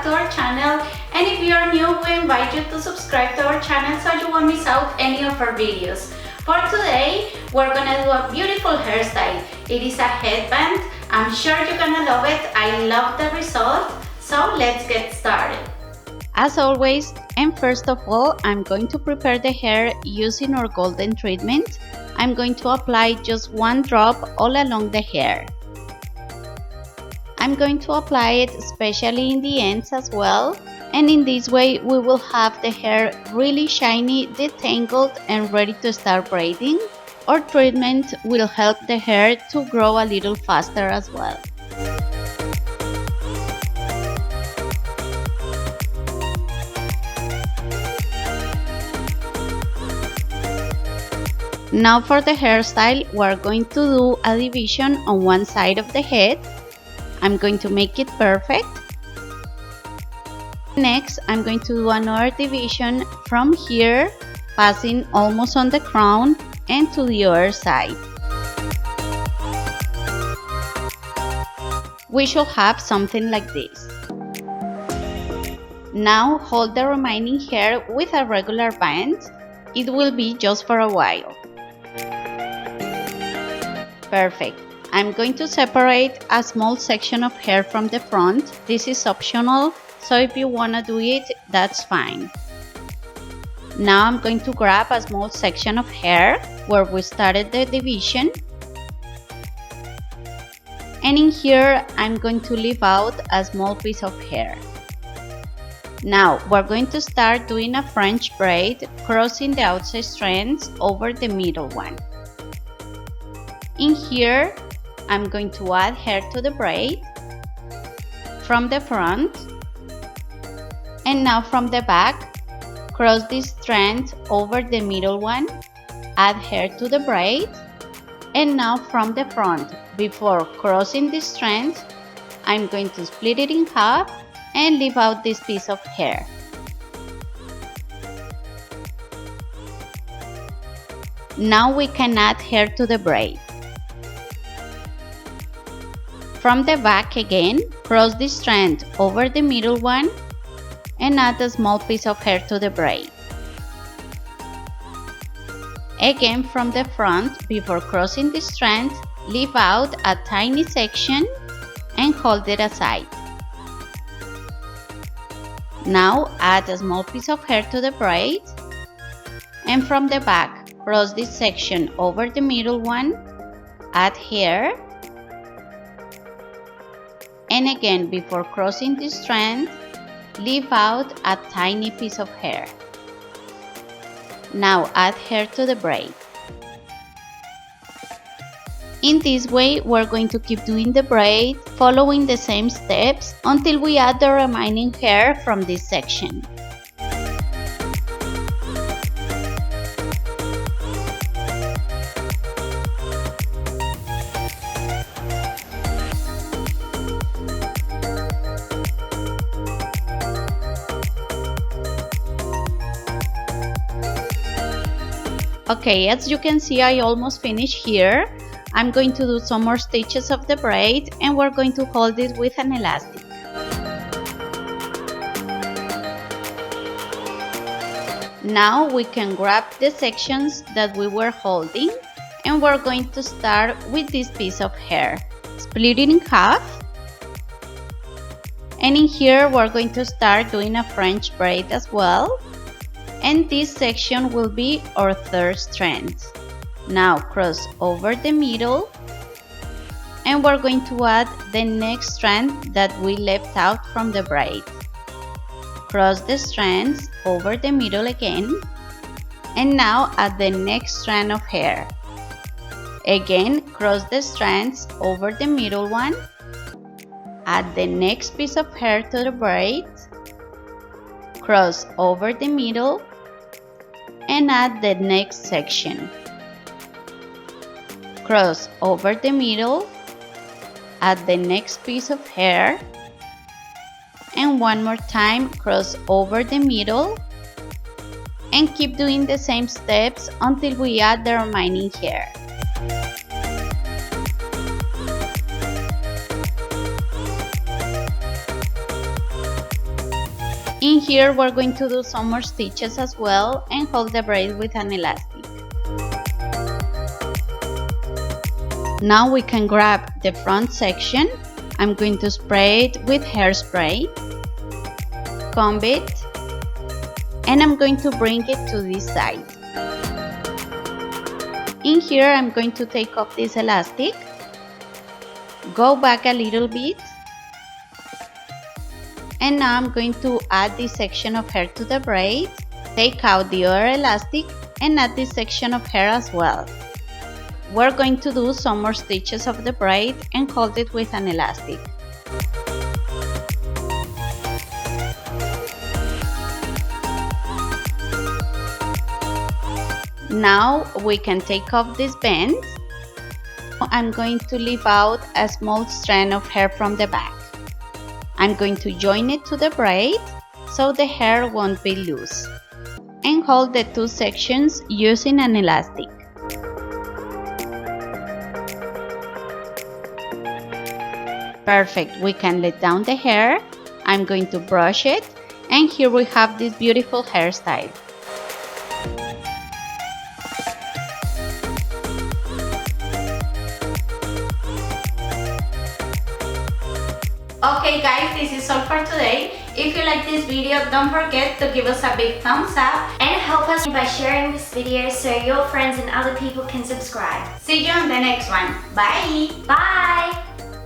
to our channel, and if you are new, we invite you to subscribe to our channel so you won't miss out any of our videos. For today, we're gonna do a beautiful hairstyle. It is a headband. I'm sure you're gonna love it. I love the result. So let's get started. As always, and first of all, I'm going to prepare the hair using our golden treatment. I'm going to apply just one drop all along the hair. I'm going to apply it especially in the ends as well, and in this way we will have the hair really shiny, detangled and ready to start braiding. Our treatment will help the hair to grow a little faster as well. Now for the hairstyle, we're going to do a division on one side of the head. I'm going to make it perfect. Next, I'm going to do another division from here, passing almost on the crown and to the other side. We should have something like this. Now hold the remaining hair with a regular band. It will be just for a while. Perfect. I'm going to separate a small section of hair from the front. This is optional, so if you want to do it, that's fine. Now I'm going to grab a small section of hair where we started the division. And in here, I'm going to leave out a small piece of hair. Now we're going to start doing a French braid, crossing the outside strands over the middle one. In here, I'm going to add hair to the braid from the front, and now from the back, cross this strand over the middle one, add hair to the braid, and now from the front, before crossing this strand, I'm going to split it in half and leave out this piece of hair. Now we can add hair to the braid. From the back again, cross this strand over the middle one and add a small piece of hair to the braid. Again from the front, before crossing the strand, leave out a tiny section and hold it aside. Now add a small piece of hair to the braid, and from the back, cross this section over the middle one, add hair, and again before crossing this strand, leave out a tiny piece of hair. Now add hair to the braid. In this way, we're going to keep doing the braid, following the same steps until we add the remaining hair from this section. Okay, as you can see, I almost finished here. I'm going to do some more stitches of the braid and we're going to hold it with an elastic. Now we can grab the sections that we were holding and we're going to start with this piece of hair. Split it in half. And in here we're going to start doing a French braid as well. And this section will be our third strand. Now cross over the middle and we're going to add the next strand that we left out from the braid. Cross the strands over the middle again and now add the next strand of hair. Again, cross the strands over the middle one, add the next piece of hair to the braid, cross over the middle and add the next section. Cross over the middle, add the next piece of hair, and one more time cross over the middle and keep doing the same steps until we add the remaining hair. In here we're going to do some more stitches as well and hold the braid with an elastic. Now we can grab the front section. I'm going to spray it with hairspray, comb it, and I'm going to bring it to this side. In here I'm going to take off this elastic, go back a little bit, and now I'm going to add this section of hair to the braid, take out the other elastic and add this section of hair as well. We're going to do some more stitches of the braid and hold it with an elastic. Now we can take off this band. I'm going to leave out a small strand of hair from the back. I'm going to join it to the braid so the hair won't be loose, and hold the two sections using an elastic. Perfect, we can let down the hair. I'm going to brush it, and here we have this beautiful hairstyle. Okay guys, this is all for today. If you like this video, don't forget to give us a big thumbs up and help us by sharing this video so your friends and other people can subscribe. See you on the next one. Bye! Bye!